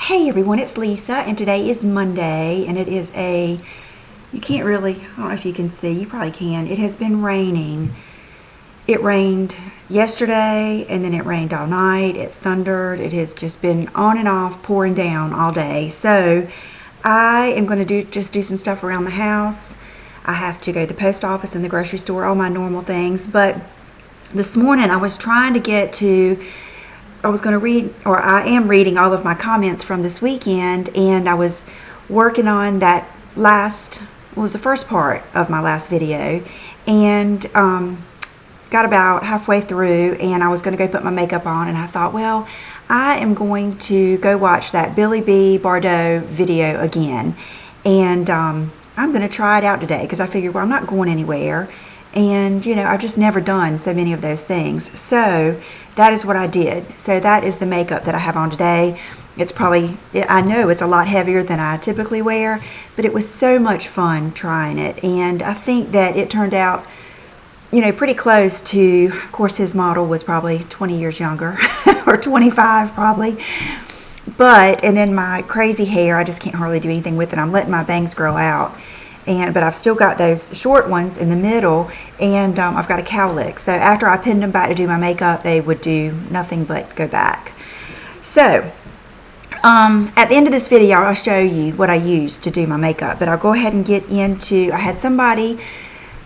Hey everyone, it's Lisa, and today is Monday, and it is you can't really, I don't know if you can see, you probably can. It has been raining. It rained yesterday, and then it rained all night. It thundered. It has just been on and off, pouring down all day. So I am going to just do some stuff around the house. I have to go to the post office and the grocery store, all my normal things. But this morning I was trying to get to, I was going to read, or I am reading all of my comments from this weekend, and I was working on that was the first part of my last video, and got about halfway through, and I was going to go put my makeup on, and I thought, well, I am going to go watch that B Bardot video again, and I'm going to try it out today, because I figured, well, I'm not going anywhere, and you know, I've just never done so many of those things. So that is what I did. So that is the makeup that I have on today. It's probably, I know it's a lot heavier than I typically wear, but it was so much fun trying it, and I think that it turned out, you know, pretty close to, of course his model was probably 20 years younger, or 25 probably, but, and then my crazy hair, I just can't hardly do anything with it. I'm letting my bangs grow out, but I've still got those short ones in the middle, and I've got a cowlick. So after I pinned them back to do my makeup, they would do nothing but go back. So at the end of this video, I'll show you what I used to do my makeup, but I'll go ahead and get into, I had somebody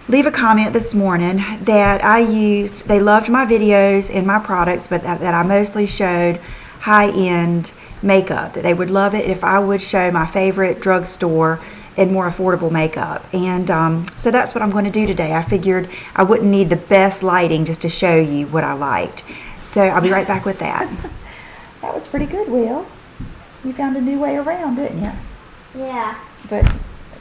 leave a comment this morning that I used, they loved my videos and my products, but that I mostly showed high-end makeup, that they would love it if I would show my favorite drugstore and more affordable makeup. And so that's what I'm going to do today. I figured I wouldn't need the best lighting just to show you what I liked. So I'll be right back with that. That was pretty good, Will. You found a new way around, didn't you? Yeah. But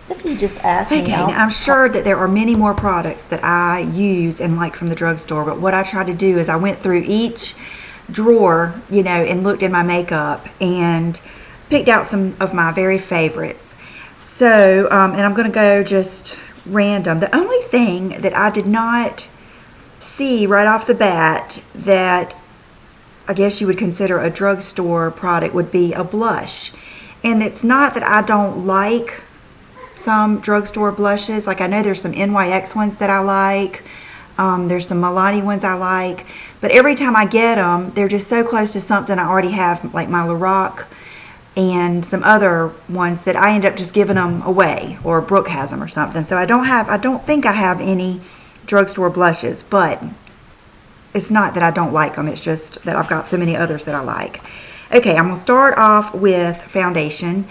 if you just ask me, now, I'm sure that there are many more products that I use and like from the drugstore, but what I tried to do is I went through each drawer, you know, and looked in my makeup and picked out some of my very favorites. So, and I'm going to go just random. The only thing that I did not see right off the bat that I guess you would consider a drugstore product would be a blush. And it's not that I don't like some drugstore blushes. Like, I know there's some NYX ones that I like. There's some Milani ones I like. But every time I get them, they're just so close to something I already have, like my Lorac and some other ones that I end up just giving them away, or Brooke has them or something. So I don't think I have any drugstore blushes, but it's not that I don't like them, it's just that I've got so many others that I like. Okay, I'm going to start off with foundation,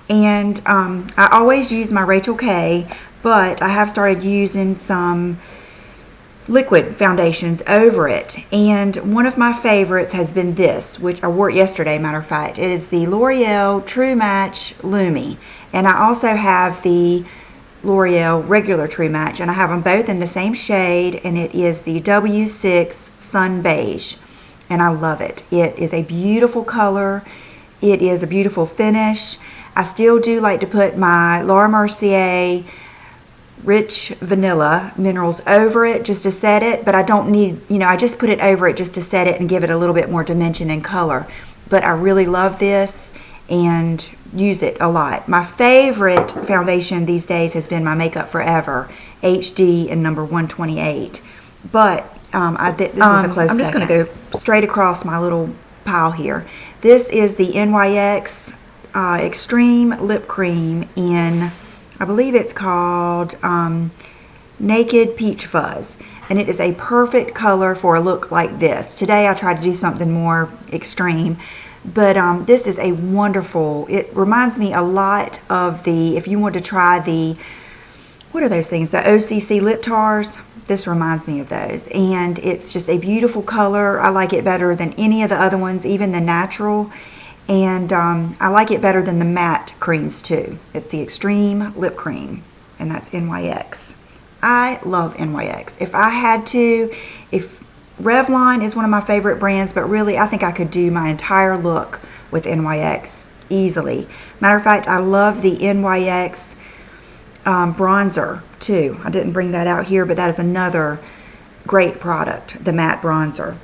and I always use my Rachel K, but I have started using some liquid foundations over it, and one of my favorites has been this, which I wore it yesterday, matter of fact. It is the L'Oreal True Match Lumi, and I also have the L'Oreal regular True Match, and I have them both in the same shade, and it is the W6 Sun Beige, and I love it. It is a beautiful color. It is a beautiful finish. I still do like to put my Laura Mercier Rich Vanilla Minerals over it just to set it, but I don't need, you know, I just put it over it just to set it and give it a little bit more dimension and color. But I really love this and use it a lot. My favorite foundation these days has been my Makeup Forever HD in number 128. But this is a close I'm just going to go straight across my little pile here. This is the NYX Extreme Lip Cream in, I believe it's called Naked Peach Fuzz, and it is a perfect color for a look like this. Today I tried to do something more extreme, but this is a wonderful, it reminds me a lot of the, if you want to try the, what are those things, the OCC lip tars, this reminds me of those, and it's just a beautiful color. I like it better than any of the other ones, even the natural. And I like it better than the matte creams too. It's the Extreme Lip Cream, and that's NYX. I love NYX. If I had to, if Revlon is one of my favorite brands, but really I think I could do my entire look with NYX easily. Matter of fact, I love the NYX bronzer too. I didn't bring that out here, but that is another great product, the matte bronzer.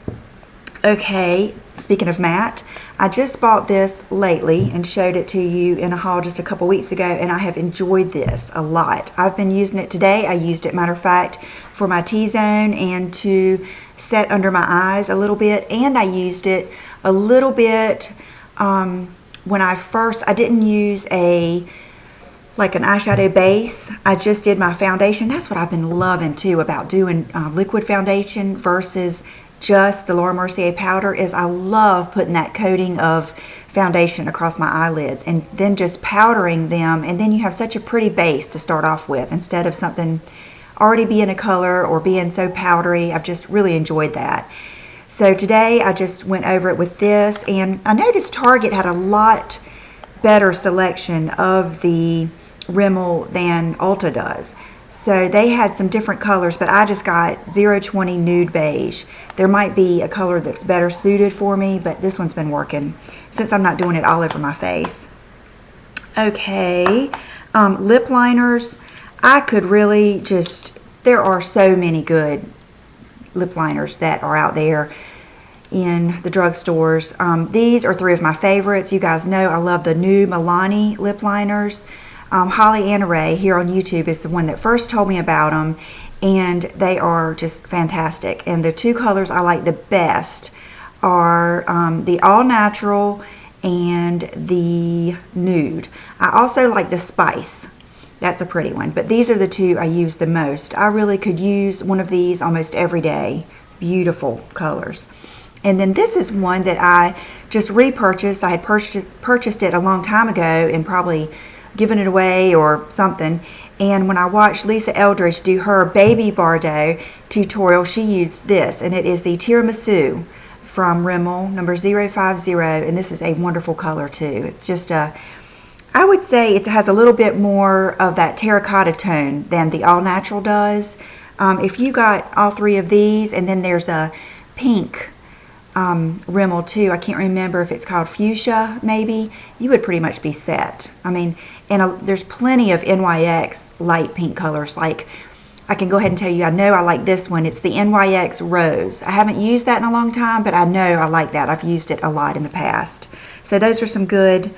Okay, speaking of matte, I just bought this lately and showed it to you in a haul just a couple weeks ago, and I have enjoyed this a lot. I've been using it today. I used it, matter of fact, for my T-zone and to set under my eyes a little bit, and I used it a little bit when I didn't use like an eyeshadow base. I just did my foundation. That's what I've been loving too about doing liquid foundation versus just the Laura Mercier powder, is I love putting that coating of foundation across my eyelids and then just powdering them, and then you have such a pretty base to start off with instead of something already being a color or being so powdery. I've just really enjoyed that. So today I just went over it with this, and I noticed Target had a lot better selection of the Rimmel than Ulta does. So they had some different colors, but I just got 020 Nude Beige. There might be a color that's better suited for me, but this one's been working since I'm not doing it all over my face. Okay, lip liners. I could really just, there are so many good lip liners that are out there in the drugstores. These are 3 of my favorites. You guys know I love the new Milani lip liners. Holly Anna Ray here on YouTube is the one that first told me about them, and they are just fantastic. And the 2 colors I like the best are the All Natural and the Nude. I also like the Spice. That's a pretty one, but these are the 2 I use the most. I really could use one of these almost every day. Beautiful colors. And then this is one that I just repurchased. I had purchased it a long time ago and probably given it away or something. And when I watched Lisa Eldridge do her Baby Bardot tutorial, she used this, and it is the Tiramisu from Rimmel, number 050, and this is a wonderful color too. It's just a, I would say it has a little bit more of that terracotta tone than the All Natural does. If you got all 3 of these, and then there's a pink Rimmel too, I can't remember if it's called Fuchsia maybe, you would pretty much be set. I mean, and there's plenty of NYX light pink colors. Like, I can go ahead and tell you, I know I like this one. It's the NYX Rose. I haven't used that in a long time, but I know I like that. I've used it a lot in the past. So those are some good,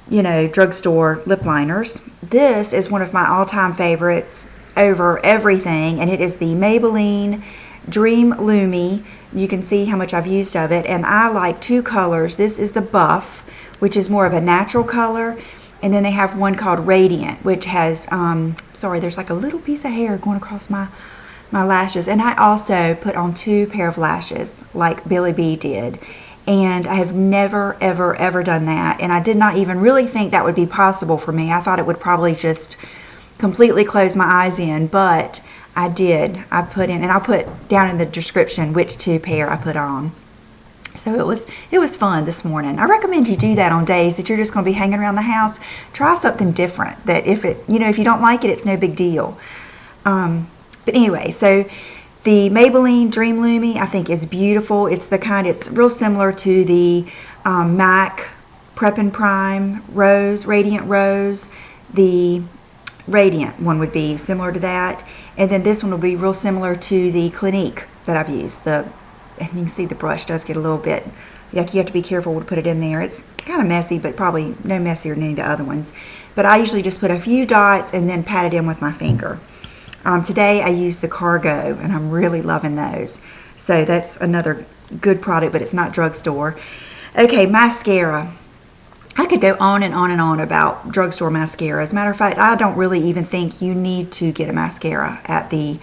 you know, drugstore lip liners. This is one of my all-time favorites over everything, and it is the Maybelline Dream Lumi. You can see how much I've used of it, and I like 2 colors. This is the Buff, which is more of a natural color, and then they have one called Radiant, which has, sorry, there's like a little piece of hair going across my lashes. And I also put on 2 pair of lashes like Billy B did. And I have never, ever, ever done that. And I did not even really think that would be possible for me. I thought it would probably just completely close my eyes in, but I did. I put in, and I'll put down in the description which 2 pair I put on. So it was fun this morning. I recommend you do that on days that you're just going to be hanging around the house. Try something different. That if it, you know, if you don't like it, it's no big deal. But anyway, so the Maybelline Dream Lumi I think is beautiful. It's the kind, it's real similar to the MAC Prep and Prime Rose, Radiant Rose. The Radiant one would be similar to that, and then this one will be real similar to the Clinique that I've used. And you can see the brush does get a little bit, like, you have to be careful to put it in there. It's kind of messy, but probably no messier than any of the other ones. But I usually just put a few dots and then pat it in with my finger. Today I used the Cargo, and I'm really loving those. So that's another good product, but it's not drugstore. Okay, mascara. I could go on and on and on about drugstore mascara. As a matter of fact, I don't really even think you need to get a mascara at the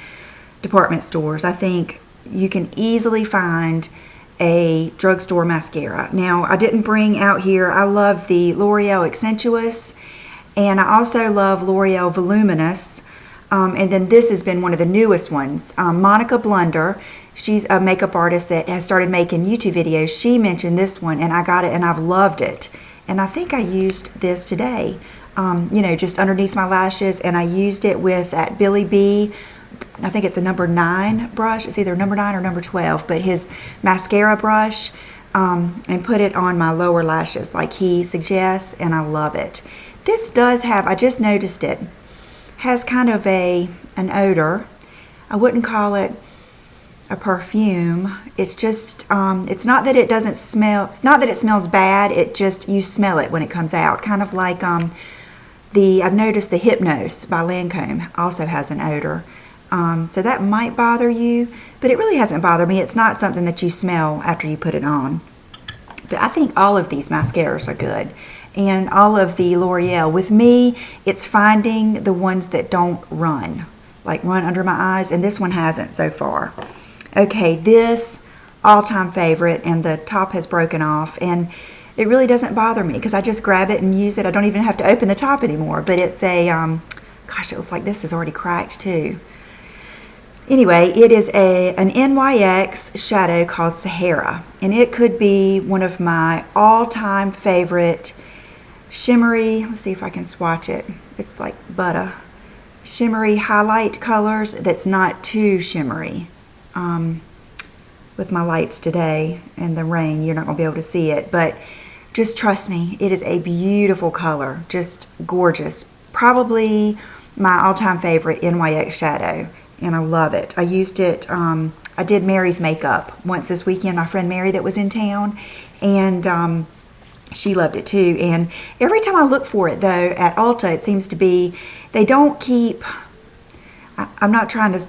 department stores. I think you can easily find a drugstore mascara. Now, I didn't bring out here, I love the L'Oreal Accentuous, and I also love L'Oreal Voluminous, and then this has been one of the newest ones. Monica Blunder, she's a makeup artist that has started making YouTube videos. She mentioned this one, and I got it, and I've loved it. And I think I used this today, you know, just underneath my lashes, and I used it with that Billy B, I think it's a number 9 brush. It's either number 9 or number 12, but his mascara brush, and put it on my lower lashes like he suggests, and I love it. This does have, I just noticed it, has kind of an odor. I wouldn't call it a perfume. It's just, it's not that it doesn't smell, it's not that it smells bad, it just, you smell it when it comes out. Kind of like I've noticed the Hypnose by Lancome also has an odor. So that might bother you, but it really hasn't bothered me. It's not something that you smell after you put it on. But I think all of these mascaras are good. And all of the L'Oreal. With me, it's finding the ones that don't run. Like run under my eyes. And this one hasn't so far. Okay, this all-time favorite. And the top has broken off. And it really doesn't bother me because I just grab it and use it. I don't even have to open the top anymore. But it's a, gosh, it looks like this is already cracked too. Anyway, it is an NYX shadow called Sahara. And it could be one of my all-time favorite shimmery, let's see if I can swatch it. It's like butter. Shimmery highlight colors that's not too shimmery. With my lights today and the rain, you're not going to be able to see it. But just trust me, it is a beautiful color. Just gorgeous. Probably my all-time favorite NYX shadow. And I love it. I used it, I did Mary's makeup once this weekend. My friend Mary that was in town. And she loved it too. And every time I look for it though at Ulta, it seems to be, they don't keep, I'm not trying to,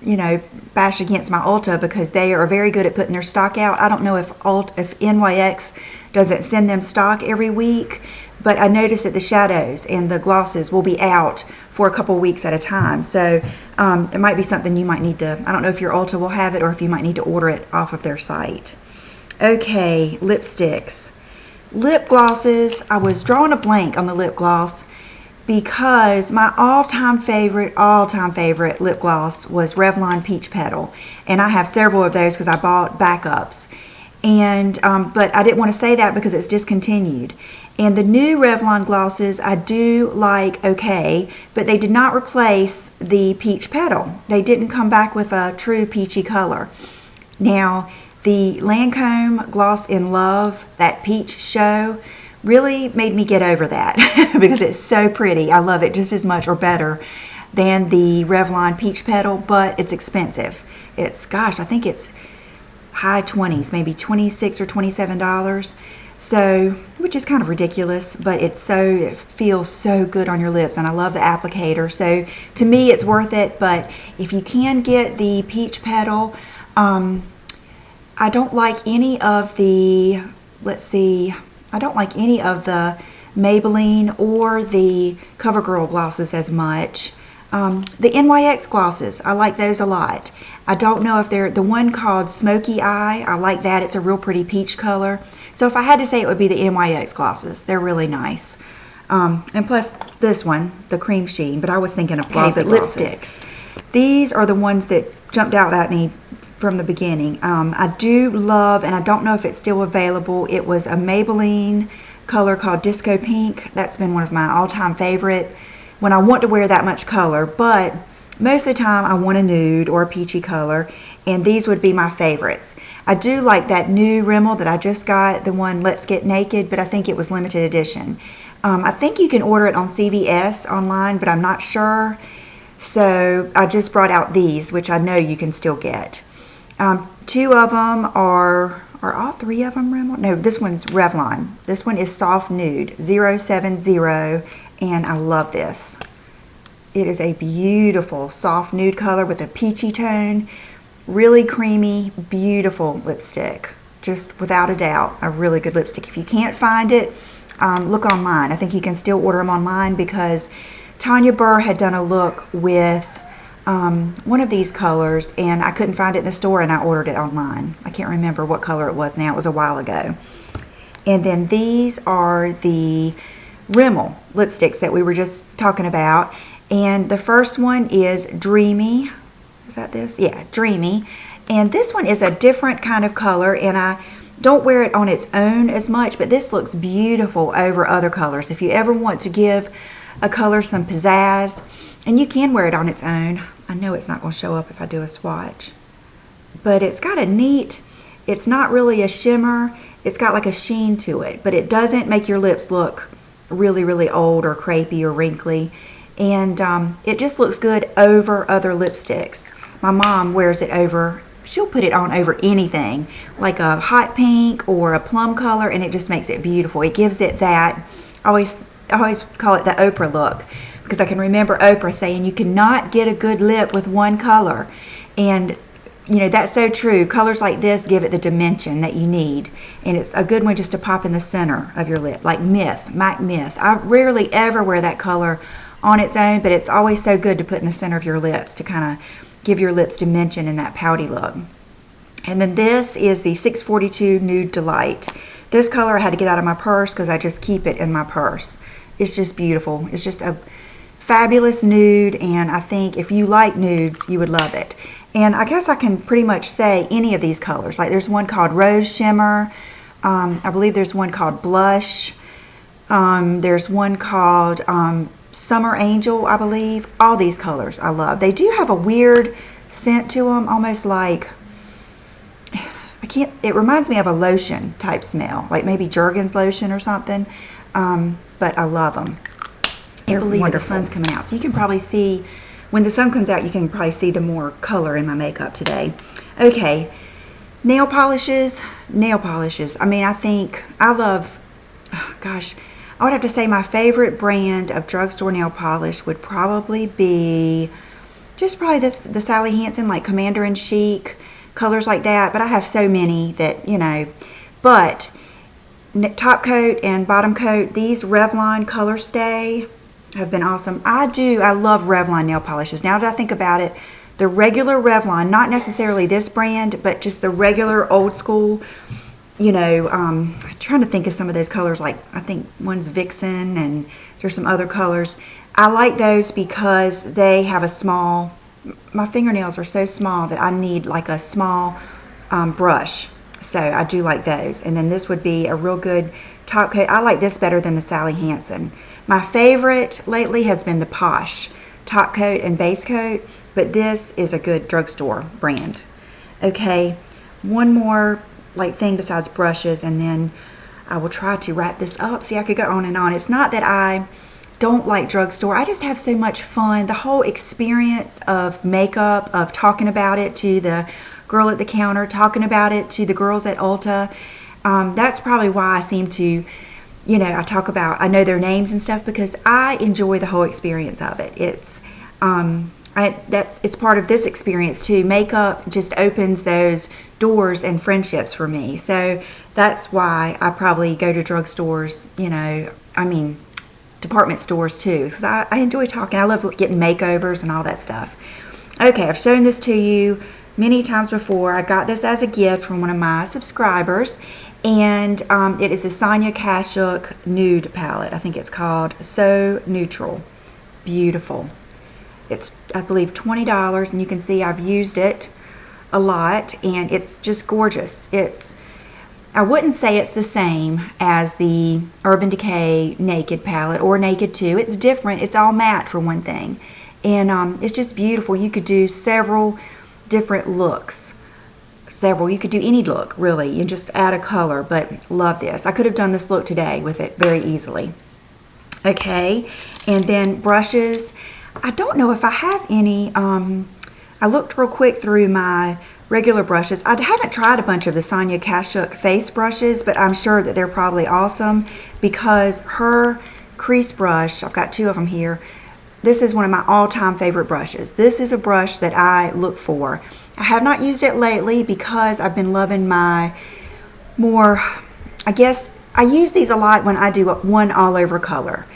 you know, bash against my Ulta because they are very good at putting their stock out. I don't know if NYX doesn't send them stock every week, but I noticed that the shadows and the glosses will be out for a couple weeks at a time. So it might be something you might need to, I don't know if your Ulta will have it or if you might need to order it off of their site. Okay, lipsticks. Lip glosses, I was drawing a blank on the lip gloss because my all-time favorite lip gloss was Revlon Peach Petal. And I have several of those because I bought backups. And but I didn't want to say that because it's discontinued. And the new Revlon glosses I do like okay, but they did not replace the Peach Petal. They didn't come back with a true peachy color. Now, the Lancome Gloss in Love, that peach show, really made me get over that because it's so pretty. I love it just as much or better than the Revlon Peach Petal, but it's expensive. It's, gosh, I think it's high 20s, maybe $26 or $27. So, which is kind of ridiculous, but it feels so good on your lips, and I love the applicator. So, to me, it's worth it, but if you can get the Peach Petal, I don't like any of the, let's see, I don't like any of the Maybelline or the CoverGirl glosses as much. The NYX glosses, I like those a lot. I don't know if they're, the one called Smoky Eye, I like that. It's a real pretty peach color. So if I had to say, it would be the NYX glosses. They're really nice. And plus this one, the Cream Sheen, but I was thinking of glossy lipsticks. These are the ones that jumped out at me from the beginning. I do love, and I don't know if it's still available, it was a Maybelline color called Disco Pink. That's been one of my all-time favorite when I want to wear that much color, but most of the time I want a nude or a peachy color, and these would be my favorites. I do like that new Rimmel that I just got, the one Let's Get Naked, but I think it was limited edition. I think you can order it on CVS online, but I'm not sure. So I just brought out these, which I know you can still get. Two of them are all three of them Rimmel? No, this one's Revlon. This one is Soft Nude 070, and I love this. It is a beautiful soft nude color with a peachy tone. Really creamy, beautiful lipstick. Just without a doubt, a really good lipstick. If you can't find it, look online. I think you can still order them online because Tanya Burr had done a look with one of these colors and I couldn't find it in the store and I ordered it online. I can't remember what color it was now. It was a while ago. And then these are the Rimmel lipsticks that we were just talking about. And the first one is Dreamy. Is that this? Yeah, Dreamy. And this one is a different kind of color, and I don't wear it on its own as much, but this looks beautiful over other colors. If you ever want to give a color some pizzazz, and you can wear it on its own. I know it's not going to show up if I do a swatch. But it's got a neat, it's not really a shimmer, it's got like a sheen to it, but it doesn't make your lips look really, really old or crepey or wrinkly. And it just looks good over other lipsticks. My mom wears it over she'll put it on over anything, like a hot pink or a plum color, and it just makes it beautiful. It gives it that, I always call it the Oprah look, because I can remember Oprah saying you cannot get a good lip with one color. And you know, that's so true. Colors like this give it the dimension that you need, and it's a good one just to pop in the center of your lip, like MAC Myth. I rarely ever wear that color on its own, but it's always so good to put in the center of your lips to kind of give your lips dimension in that pouty look. And then this is the 642 Nude Delight. This color I had to get out of my purse because I just keep it in my purse. It's just beautiful. It's just a fabulous nude, and I think if you like nudes, you would love it. And I guess I can pretty much say any of these colors. Like there's one called Rose Shimmer. I believe there's one called Blush. There's one called Summer Angel, I believe. All these colors I love. They do have a weird scent to them, almost like, it reminds me of a lotion type smell, like maybe Jergens lotion or something. But I love them. I can't believe the sun's coming out. So you can probably see, when the sun comes out, you can probably see the more color in my makeup today. Okay, nail polishes. I mean, I love, oh gosh, I would have to say my favorite brand of drugstore nail polish would probably be just probably the Sally Hansen, like Commander and Chic, colors like that. But I have so many that, you know, but top coat and bottom coat, these Revlon Color Stay have been awesome. I love Revlon nail polishes. Now that I think about it, the regular Revlon, not necessarily this brand, but just the regular old school, you know, I'm trying to think of some of those colors, like I think one's Vixen and there's some other colors. I like those because they have a small, my fingernails are so small that I need like a small brush. So I do like those. And then this would be a real good top coat. I like this better than the Sally Hansen. My favorite lately has been the Posh top coat and base coat, but this is a good drugstore brand. Okay, one more like thing besides brushes, and then I will try to wrap this up. See, I could go on and on. It's not that I don't like drugstore. I just have so much fun. The whole experience of makeup, of talking about it to the girl at the counter, talking about it to the girls at Ulta. That's probably why I seem to, you know, I know their names and stuff, because I enjoy the whole experience of it. It's it's part of this experience too. Makeup just opens those doors and friendships for me. So that's why I probably go to drugstores, you know, I mean department stores too, because I enjoy talking. I love getting makeovers and all that stuff. Okay, I've shown this to you many times before. I got this as a gift from one of my subscribers, and it is a Sonia Kashuk nude palette. I think it's called So Neutral. Beautiful. It's, I believe, $20, and you can see I've used it a lot, and it's just gorgeous. I wouldn't say it's the same as the Urban Decay Naked palette or Naked 2. It's different. It's all matte for one thing, and it's just beautiful. You could do several different looks. You could do any look really and just add a color, but love this. I could have done this look today with it very easily. Okay, and then brushes. I don't know if I have any. I looked real quick through my regular brushes. I haven't tried a bunch of the Sonia Kashuk face brushes, but I'm sure that they're probably awesome, because her crease brush, I've got two of them here, this is one of my all-time favorite brushes. This is a brush that I look for. I have not used it lately because I've been loving my more, I guess, I use these a lot when I do one all-over color,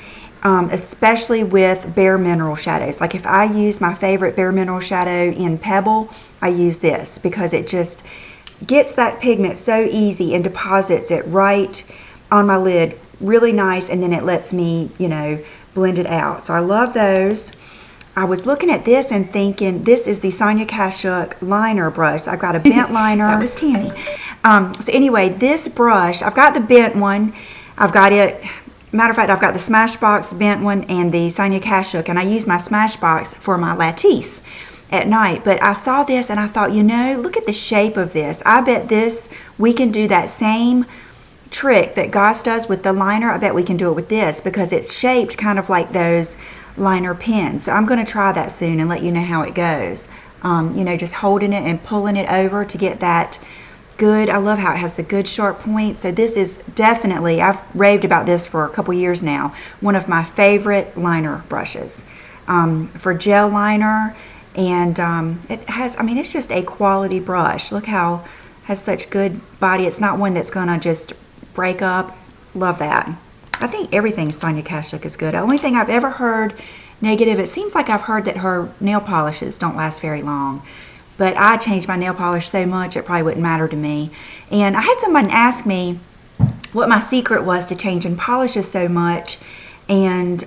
especially with Bare Mineral shadows. Like if I use my favorite Bare Mineral shadow in Pebble, I use this because it just gets that pigment so easy and deposits it right on my lid really nice, and then it lets me, you know, blend it out. So I love those. I was looking at this and thinking, this is the Sonia Kashuk liner brush. I've got a bent liner. That was Tammy. So anyway, this brush, I've got the bent one. I've got it, matter of fact, I've got the Smashbox bent one and the Sonia Kashuk, and I use my Smashbox for my lattice at night. But I saw this and I thought, you know, look at the shape of this. I bet we can do that same trick that Goss does with the liner. I bet we can do it with this, because it's shaped kind of like those liner pens. So I'm going to try that soon and let you know how it goes. you know, just holding it and pulling it over to get that good. I love how it has the good sharp point. So this is definitely, I've raved about this for a couple years now, one of my favorite liner brushes for gel liner. And it has, I mean, it's just a quality brush. Look how it has such good body. It's not one that's gonna just break up. Love that. I think everything Sonia Kashuk is good. The only thing I've ever heard negative, it seems like I've heard that her nail polishes don't last very long. But I changed my nail polish so much, it probably wouldn't matter to me. And I had someone ask me what my secret was to changing polishes so much and,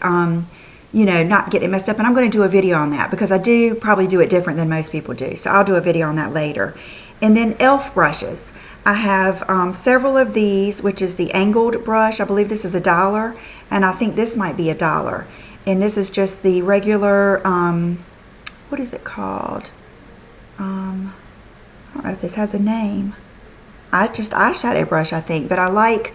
you know, not getting it messed up. And I'm going to do a video on that because I do probably do it different than most people do. So I'll do a video on that later. And then e.l.f. brushes. I have several of these, which is the angled brush. I believe this is $1, and I think this might be $1. And this is just the regular, what is it called? I don't know if this has a name. Just eyeshadow brush, I think, but I like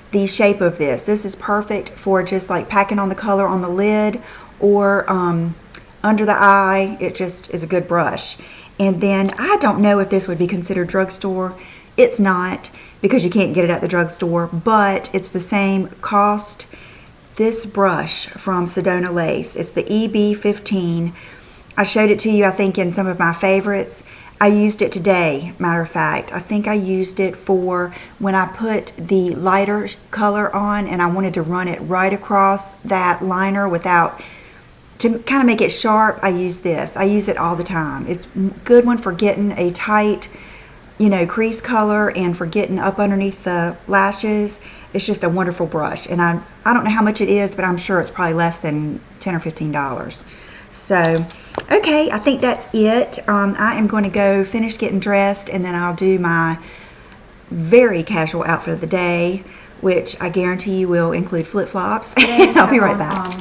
the shape of this. This is perfect for just like packing on the color on the lid or under the eye. It just is a good brush. And then I don't know if this would be considered drugstore. It's not, because you can't get it at the drugstore, but it's the same cost. This brush from Sedona Lace, it's the EB15. I showed it to you, I think, in some of my favorites. I used it today, matter of fact. I think I used it for when I put the lighter color on and I wanted to run it right across that liner without, to kind of make it sharp, I use this. I use it all the time. It's a good one for getting a tight, you know, crease color and for getting up underneath the lashes. It's just a wonderful brush. And I don't know how much it is, but I'm sure it's probably less than $10 or $15. So, okay, I think that's it. I am going to go finish getting dressed, and then I'll do my very casual outfit of the day, which I guarantee you will include flip-flops. I'll be right back.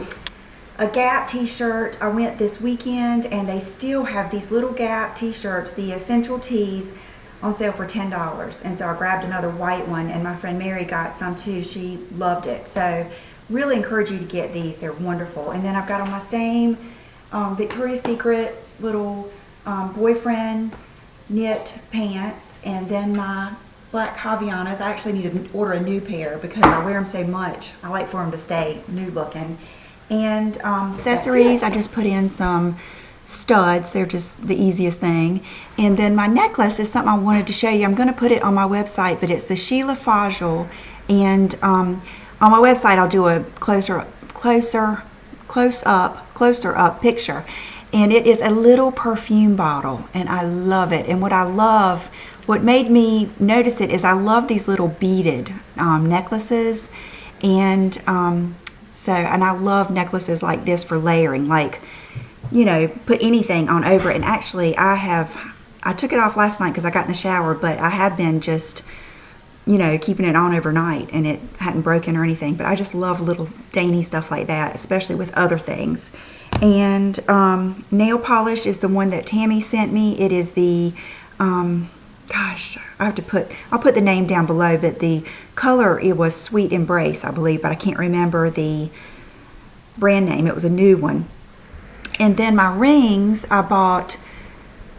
A Gap t-shirt. I went this weekend, and they still have these little Gap t-shirts, the essential tees, on sale for $10. And so I grabbed another white one, and my friend Mary got some too. She loved it. So really encourage you to get these. They're wonderful. And then I've got on my same Victoria's Secret little boyfriend knit pants, and then my black Javianas. I actually need to order a new pair because I wear them so much. I like for them to stay nude looking. And accessories, I just put in some studs. They're just the easiest thing. And then my necklace is something I wanted to show you. I'm going to put it on my website, but it's the Sheila Fajl. And on my website, I'll do a closer up picture, and it is a little perfume bottle, and I love it. And what made me notice it is I love these little beaded necklaces, and and I love necklaces like this for layering, like, you know, put anything on over it. And actually I took it off last night because I got in the shower, but I have been just, you know, keeping it on overnight, and it hadn't broken or anything. But I just love little dainty stuff like that, especially with other things. And nail polish is the one that Tammy sent me. It is the, gosh, I'll put the name down below, but the color, it was Sweet Embrace, I believe, but I can't remember the brand name. It was a new one. And then my rings, I bought,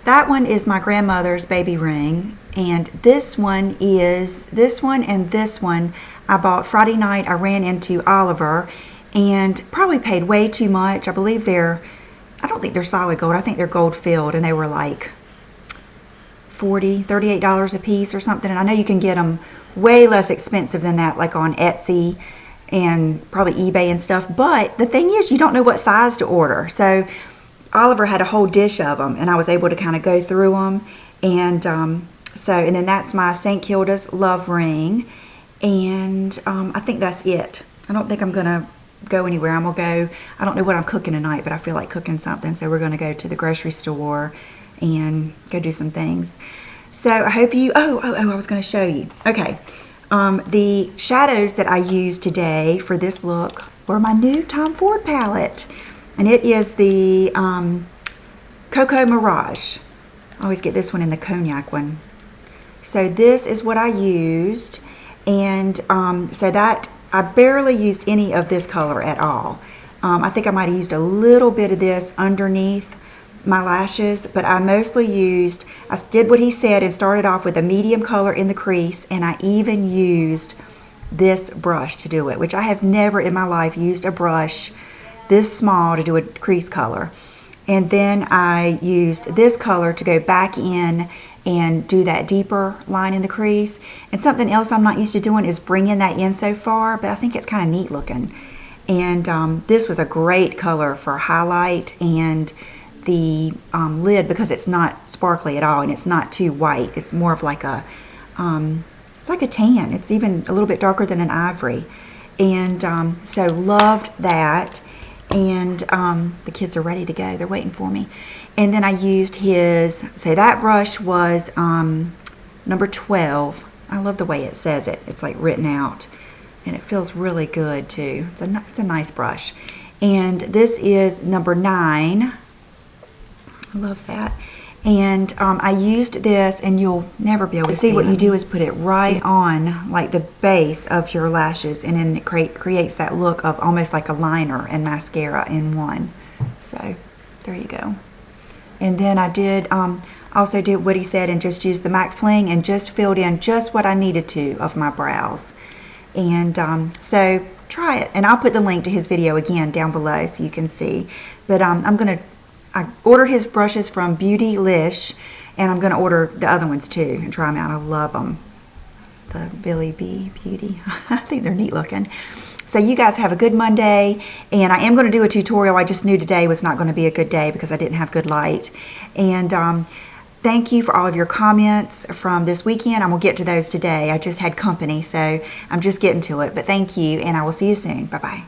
that one is my grandmother's baby ring. And this one is, this one and this one I bought Friday night. I ran into Oliver and probably paid way too much. I believe I don't think they're solid gold. I think they're gold filled, and they were like $38 a piece or something. And I know you can get them way less expensive than that, like on Etsy and probably eBay and stuff. But the thing is, you don't know what size to order. So Oliver had a whole dish of them, and I was able to kind of go through them. And and then that's my St. Kilda's Love Ring. And I think that's it. I don't think I'm going to go anywhere. I'm going to go, I don't know what I'm cooking tonight, but I feel like cooking something. So we're going to go to the grocery store and go do some things. So I hope you, I was going to show you. Okay. The shadows that I used today for this look were my new Tom Ford palette. And it is the Cocoa Mirage. I always get this one in the cognac one. So this is what I used. And so that, I barely used any of this color at all. I think I might have used a little bit of this underneath my lashes, but I mostly used, I did what he said and started off with a medium color in the crease, and I even used this brush to do it, which I have never in my life used a brush this small to do a crease color. And then I used this color to go back in and do that deeper line in the crease. And something else I'm not used to doing is bringing that in so far, but I think it's kind of neat looking. And this was a great color for highlight and the lid, because it's not sparkly at all and it's not too white. It's more of like a, it's like a tan. It's even a little bit darker than an ivory. And so loved that. And the kids are ready to go. They're waiting for me. And then I used his, so that brush was number 12. I love the way it says it. It's like written out. And it feels really good too. It's a nice brush. And this is number 9. I love that. And I used this, and you'll never be able to see. What you do is put it right on like the base of your lashes, and then it creates that look of almost like a liner and mascara in one. So there you go. And then I did also did what he said and just used the MAC Fling and just filled in just what I needed to of my brows. And so try it, and I'll put the link to his video again down below so you can see. But I ordered his brushes from Beautylish, and I'm going to order the other ones too and try them out. I love them. The Billy B Beauty. I think they're neat looking. So you guys have a good Monday, and I am going to do a tutorial. I just knew today was not going to be a good day because I didn't have good light. And thank you for all of your comments from this weekend. I'm going to get to those today. I just had company, so I'm just getting to it. But thank you, and I will see you soon. Bye-bye.